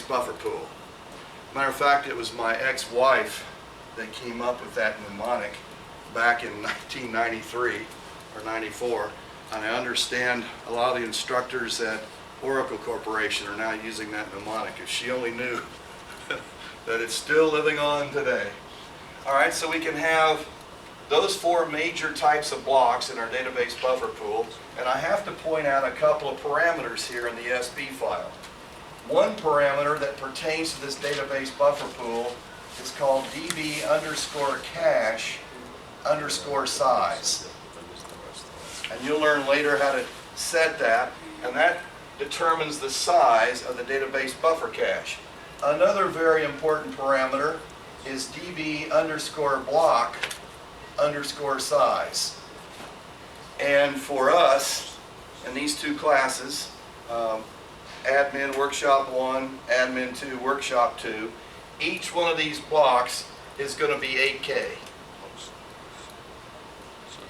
buffer pool. Matter of fact, it was my ex-wife that came up with that mnemonic back in 1993 or 94, and I understand a lot of the instructors at Oracle Corporation are now using that mnemonic. If she only knew that it's still living on today. All right, so we can have those four major types of blocks in our database buffer pool, and I have to point out a couple of parameters here in the SB file. One parameter that pertains to this database buffer pool is called db_cache_size. And you'll learn later how to set that, and that determines the size of the database buffer cache. Another very important parameter is db_block_size. And for us, in these two classes, Admin Workshop 1, Admin 2, Workshop 2, each one of these blocks is going to be 8K.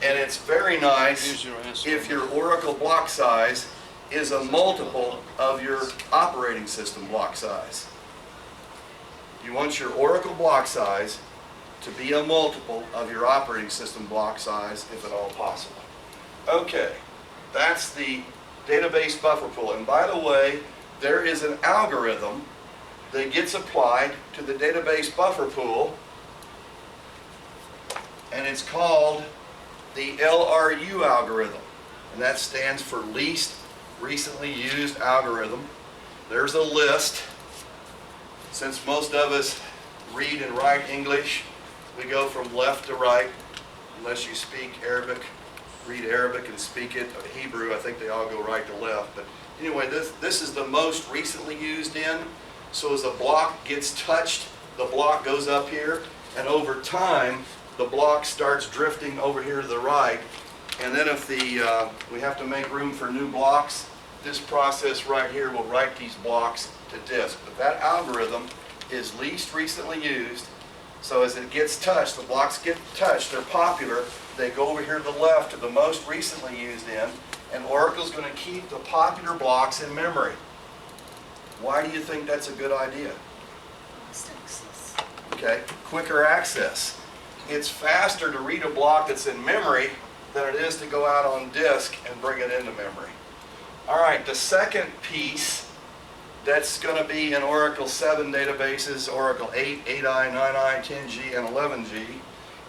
And it's very nice if your Oracle block size is a multiple of your operating system block size. You want your Oracle block size to be a multiple of your operating system block size, if at all possible. Okay, that's the database buffer pool. And by the way, there is an algorithm that gets applied to the database buffer pool, and it's called the LRU algorithm, and that stands for least recently used algorithm. There's a list. Since most of us read and write English, we go from left to right, unless you speak Arabic, read Arabic and speak it. Hebrew, I think they all go right to left. But anyway, this is the most recently used in. So as a block gets touched, the block goes up here, and over time, the block starts drifting over here to the right. And then if we have to make room for new blocks, this process right here will write these blocks to disk. But that algorithm is least recently used. So as it gets touched, the blocks get touched, they're popular, they go over here to the left to the most recently used in, and Oracle's going to keep the popular blocks in memory. Why do you think that's a good idea? Okay, quicker access. It's faster to read a block that's in memory than it is to go out on disk and bring it into memory. All right, the second piece that's going to be in Oracle 7 databases, Oracle 8, 8i, 9i, 10g, and 11g,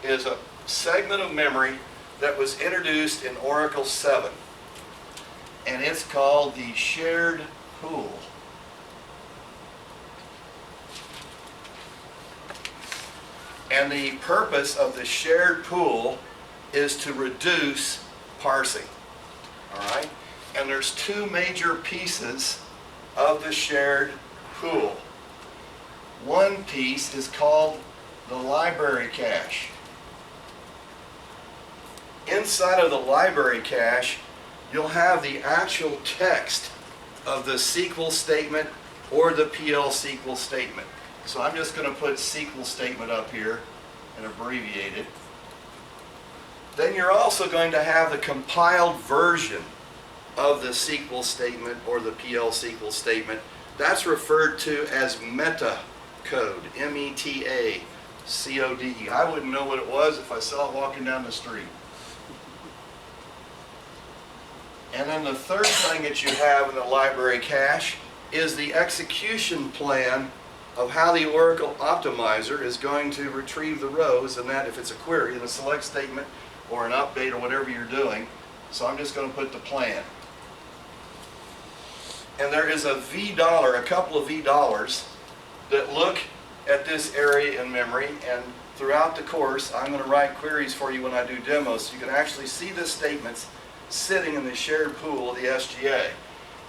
is a segment of memory that was introduced in Oracle 7. And it's called the shared pool. And the purpose of the shared pool is to reduce parsing. All right? And there's two major pieces of the shared pool. One piece is called the library cache. Inside of the library cache, you'll have the actual text of the SQL statement or the PL SQL statement. So I'm just going to put SQL statement up here and abbreviate it. Then you're also going to have the compiled version of the SQL statement or the PL SQL statement. That's referred to as meta code, M-E-T-A-C-O-D. I wouldn't know what it was if I saw it walking down the street. And then the third thing that you have in the library cache is the execution plan of how the Oracle Optimizer is going to retrieve the rows, and that if it's a query in a select statement or an update or whatever you're doing. So I'm just going to put the plan. And there is a couple of $V that look at this area in memory, and throughout the course I'm going to write queries for you when I do demos so you can actually see the statements sitting in the shared pool of the SGA.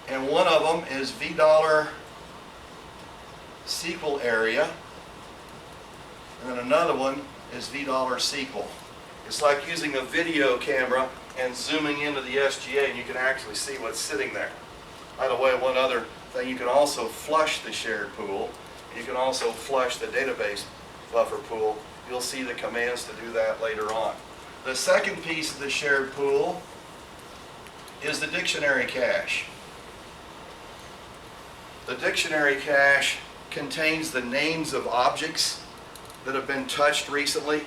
And one of them is $SQL area, and then another one is $SQL. It's like using a video camera and zooming into the SGA, and you can actually see what's sitting there. By the way, one other thing, you can also flush the shared pool. You can also flush the database buffer pool. You'll see the commands to do that later on. The second piece of the shared pool is the dictionary cache. The dictionary cache contains the names of objects that have been touched recently.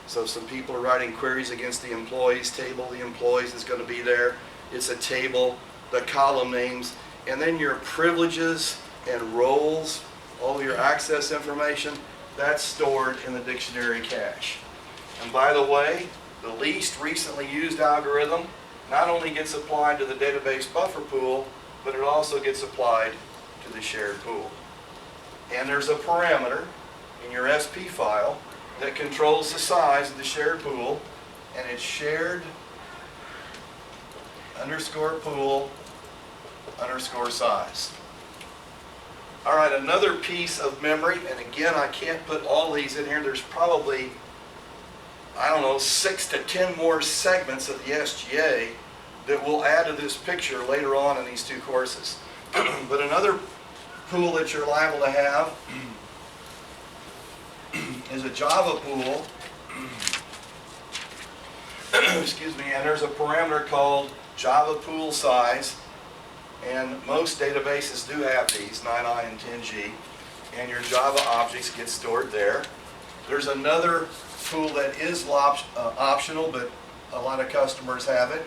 So some people are writing queries against the employees table. The employees is going to be there. It's a table, the column names, and then your privileges and roles, all your access information, that's stored in the dictionary cache. And by the way, the least recently used algorithm not only gets applied to the database buffer pool, but it also gets applied to the shared pool. And there's a parameter in your SP file that controls the size of the shared pool, and it's shared underscore pool underscore size. All right, another piece of memory, and again, I can't put all these in here. There's probably, I don't know, 6 to 10 more segments of the SGA that we'll add to this picture later on in these two courses. But another pool that you're liable to have is a Java pool. Excuse me, and there's a parameter called Java pool size, and most databases do have these, 9i and 10g, and your Java objects get stored there. There's another pool that is optional, but a lot of customers have it,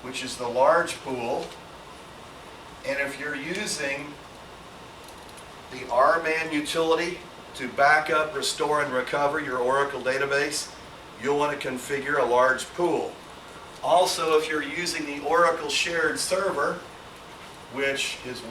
which is the large pool. And if you're using the RMAN utility to back up, restore, and recover your Oracle database, you'll want to configure a large pool. Also, if you're using the Oracle shared server, which is